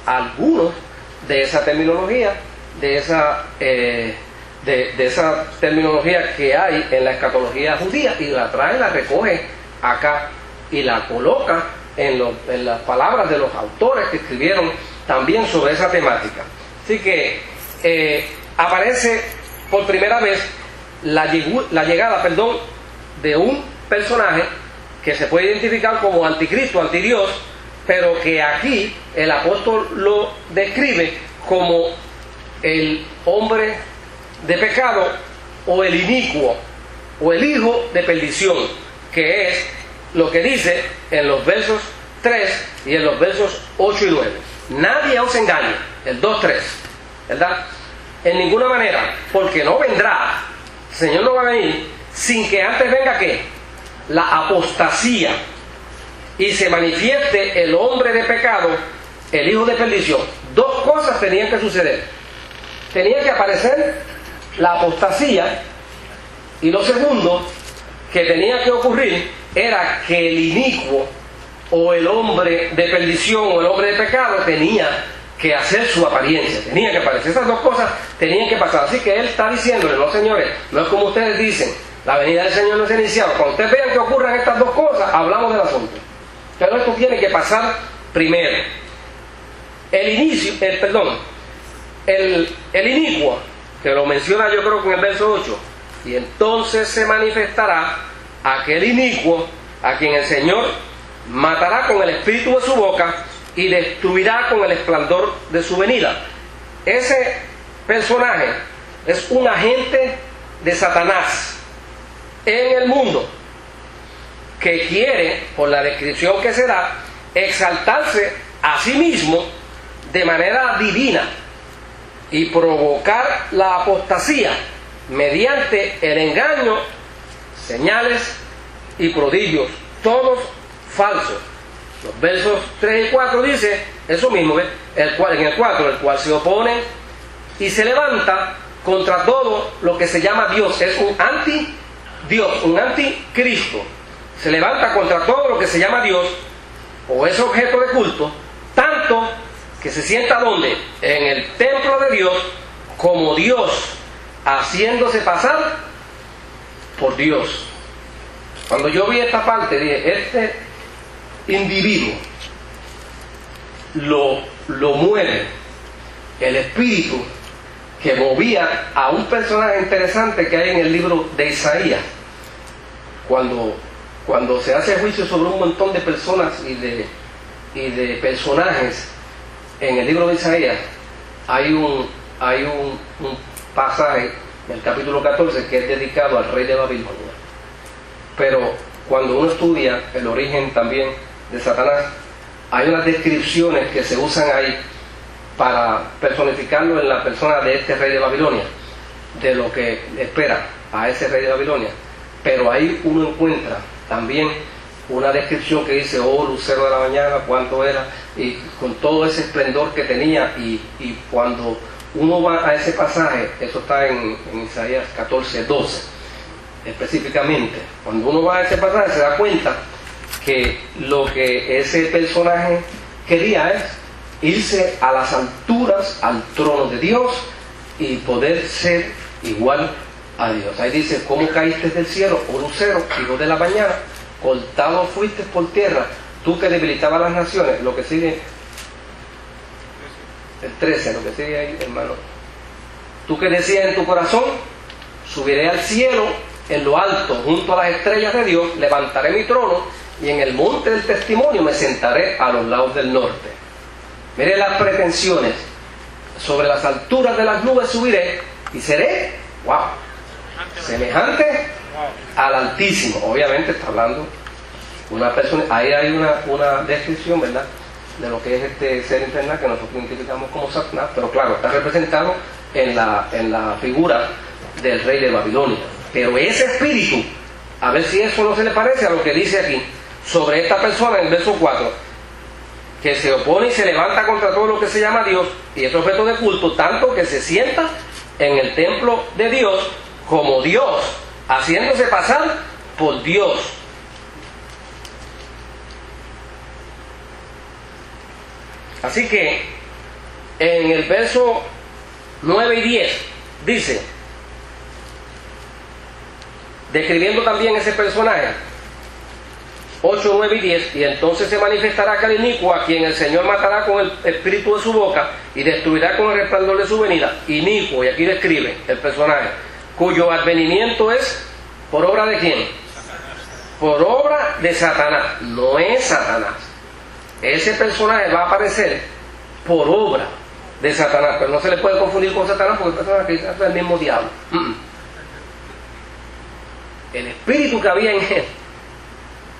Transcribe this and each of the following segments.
algunos de esa terminología, de esa terminología que hay en la escatología judía, y la trae, la recoge acá y la coloca en las palabras de los autores que escribieron también sobre esa temática. Así que aparece por primera vez la llegada de un personaje que se puede identificar como anticristo, antidios, pero que aquí el apóstol lo describe como el hombre de pecado, o el inicuo, o el hijo de perdición, que es lo que dice en los versos 3 y en los versos 8 y 9. Nadie os engañe, el 2-3, ¿verdad? En ninguna manera, porque no vendrá, el Señor no va a venir sin que antes venga ¿qué? La apostasía, y se manifieste el hombre de pecado, el hijo de perdición. Dos cosas tenían que suceder. Tenía que aparecer la apostasía, y lo segundo que tenía que ocurrir era que el inicuo, o el hombre de perdición, o el hombre de pecado, tenía que hacer su apariencia, tenía que aparecer. Esas dos cosas tenían que pasar. Así que él está diciéndole: no, señores, no es como ustedes dicen, la venida del Señor no se ha iniciado. Cuando ustedes vean que ocurran estas dos cosas, hablamos del asunto, pero esto tiene que pasar primero. El inicuo, que lo menciona yo creo que en el verso 8, y entonces se manifestará aquel inicuo, a quien el Señor matará con el espíritu de su boca y destruirá con el esplendor de su venida. Ese personaje es un agente de Satanás en el mundo, que quiere, por la descripción que se da, exaltarse a sí mismo de manera divina y provocar la apostasía mediante el engaño, señales y prodigios, todos falsos. Los versos 3 y 4 dice eso mismo, ¿ves? En el 4, el cual se opone y se levanta contra todo lo que se llama Dios. Es un anti-Dios, un anticristo. Se levanta contra todo lo que se llama Dios, o es objeto de culto, tanto que se sienta ¿dónde? En el templo de Dios, como Dios, haciéndose pasar por Dios. Cuando yo vi esta parte, dije: este individuo lo mueve el espíritu que movía a un personaje interesante que hay en el libro de Isaías. Cuando se hace juicio sobre un montón de personas y de personajes en el libro de Isaías, hay un pasaje en el capítulo 14 que es dedicado al rey de Babilonia. Pero cuando uno estudia el origen también de Satanás, hay unas descripciones que se usan ahí para personificarlo en la persona de este rey de Babilonia, de lo que espera a ese rey de Babilonia. Pero ahí uno encuentra también una descripción que dice: oh lucero de la mañana, cuánto era, y con todo ese esplendor que tenía. Y cuando uno va a ese pasaje, eso está en Isaías 14:12 específicamente, cuando uno va a ese pasaje se da cuenta que lo que ese personaje quería es irse a las alturas, al trono de Dios, y poder ser igual a Dios. Ahí dice: ¿cómo caíste del cielo, oh lucero, hijo de la mañana? Cortado fuiste por tierra, tú que debilitabas las naciones. Lo que sigue, el 13, lo que sigue ahí, hermano. Tú que decías en tu corazón: subiré al cielo, en lo alto, junto a las estrellas de Dios, levantaré mi trono, y en el monte del testimonio me sentaré a los lados del norte. Mire las pretensiones: sobre las alturas de las nubes subiré, y seré, wow, semejante al Altísimo. Obviamente está hablando una persona. Ahí hay una descripción, ¿verdad?, de lo que es este ser infernal que nosotros identificamos como Satanás, pero claro, está representado en la figura del rey de Babilonia. Pero ese espíritu, a ver si eso no se le parece a lo que dice aquí sobre esta persona en el verso 4, que se opone y se levanta contra todo lo que se llama Dios y es objeto de culto, tanto que se sienta en el templo de Dios como Dios, haciéndose pasar por Dios. Así que En el verso 9 y 10 dice, describiendo también ese personaje, 8, 9 y 10, y entonces se manifestará aquel inicuo a quien el Señor matará con el espíritu de su boca y destruirá con el resplandor de su venida. Inicuo, y aquí describe el personaje, cuyo advenimiento es por obra de quién, por obra de Satanás. No es Satanás, ese personaje va a aparecer por obra de Satanás, pero no se le puede confundir con Satanás porque el personaje es el mismo diablo. El espíritu que había en él,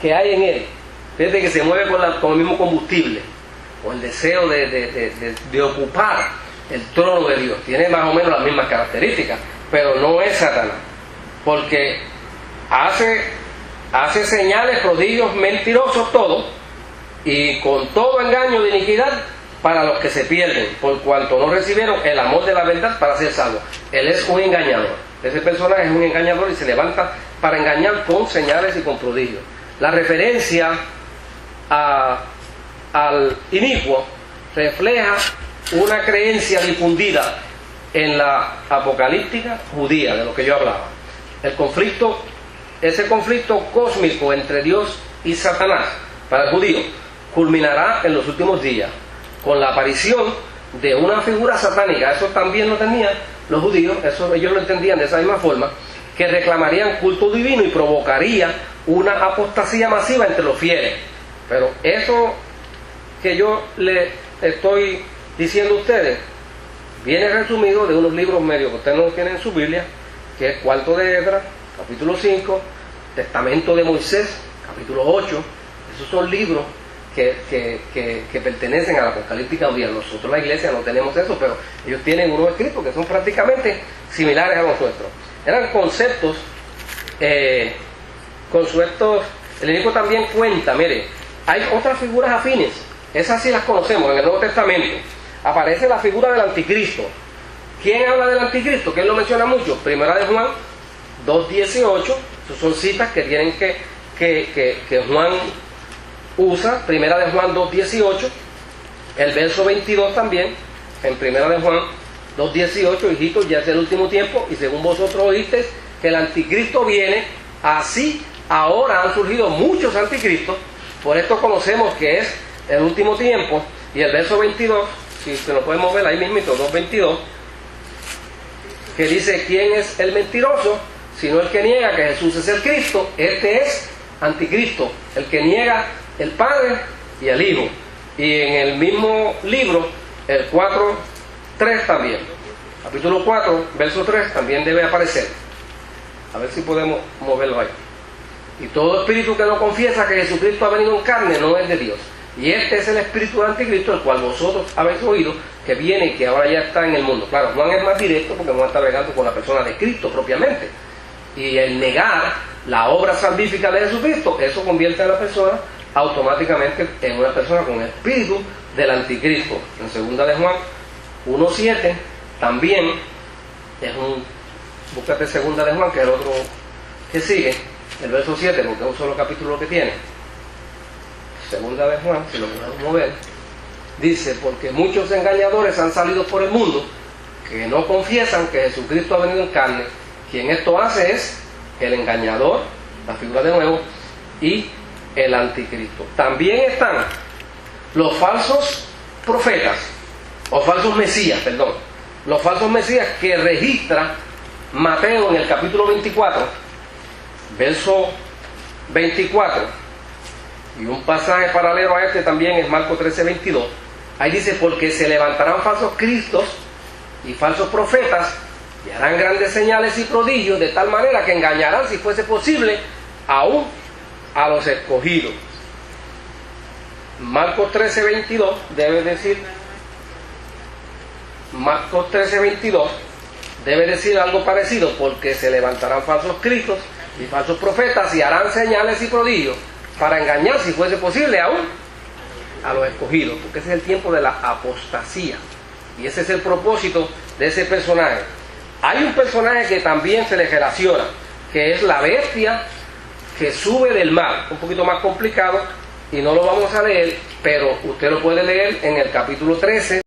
que hay en él, desde que se mueve con el mismo combustible, con el deseo de ocupar el trono de Dios, tiene más o menos las mismas características, pero no es Satanás, porque hace señales, prodigios, mentirosos todo, y con todo engaño de iniquidad para los que se pierden, por cuanto no recibieron el amor de la verdad para ser salvos. Él es un engañador, ese personaje es un engañador y se levanta para engañar con señales y con prodigios. La referencia al inicuo refleja una creencia difundida en la apocalíptica judía, de lo que yo hablaba. Ese conflicto cósmico entre Dios y Satanás para el judío culminará en los últimos días con la aparición de una figura satánica. Eso también lo tenían los judíos, eso ellos lo entendían de esa misma forma, que reclamarían culto divino y provocaría una apostasía masiva entre los fieles. Pero eso que yo le estoy diciendo a ustedes viene resumido de unos libros medios que ustedes no tienen en su Biblia, que es Cuarto de Esdras, capítulo 5, Testamento de Moisés, capítulo 8. Esos son libros que pertenecen a la apocalíptica judía. Nosotros la iglesia no tenemos eso, pero ellos tienen unos escritos que son prácticamente similares a los nuestros. Eran conceptos, el inicuo también cuenta, mire, hay otras figuras afines, esas sí las conocemos en el Nuevo Testamento. Aparece la figura del anticristo. ¿Quién habla del anticristo? Que él lo menciona mucho. Primera de Juan 2:18, esas son citas que tienen que Juan usa. Primera de Juan 2:18, el verso 22 también, en Primera de Juan 2:18, hijitos, ya es el último tiempo, y según vosotros oísteis que el anticristo viene, así ahora han surgido muchos anticristos, por esto conocemos que es el último tiempo. Y el verso 22, si se lo podemos ver ahí mismito, 2:22, que dice, ¿quién es el mentiroso? Sino el que niega que Jesús es el Cristo. Este es anticristo, el que niega el Padre y el Hijo. Y en el mismo libro, el 4:3 también, capítulo 4, verso 3, también debe aparecer. A ver si podemos moverlo ahí. Y todo espíritu que no confiesa que Jesucristo ha venido en carne no es de Dios. Y este es el espíritu del anticristo, el cual vosotros habéis oído, que viene y que ahora ya está en el mundo. Claro, Juan es más directo porque Juan está hablando con la persona de Cristo propiamente. Y el negar la obra salvífica de Jesucristo, eso convierte a la persona automáticamente en una persona con el espíritu del anticristo. En segunda de Juan 1:7 también es búscate segunda de Juan, que es el otro que sigue, el verso 7, porque es un solo capítulo que tiene. Segunda de Juan, si lo podemos ver, dice, porque muchos engañadores han salido por el mundo que no confiesan que Jesucristo ha venido en carne. Quien esto hace es el engañador, la figura de nuevo, y el anticristo. También están los falsos profetas, o falsos mesías, perdón, los falsos mesías que registra Mateo en el capítulo 24, verso 24, y un pasaje paralelo a este también es Marcos 13:22. Ahí dice, porque se levantarán falsos cristos y falsos profetas y harán grandes señales y prodigios, de tal manera que engañarán, si fuese posible, aún a los escogidos. Marcos 13:22 debe decir, Marcos 13:22 debe decir algo parecido, porque se levantarán falsos cristos y falsos profetas y harán señales y prodigios para engañar, si fuese posible, aún a los escogidos, porque ese es el tiempo de la apostasía y ese es el propósito de ese personaje. Hay un personaje que también se le relaciona, que es la bestia que sube del mar, un poquito más complicado y no lo vamos a leer, pero usted lo puede leer en el capítulo 13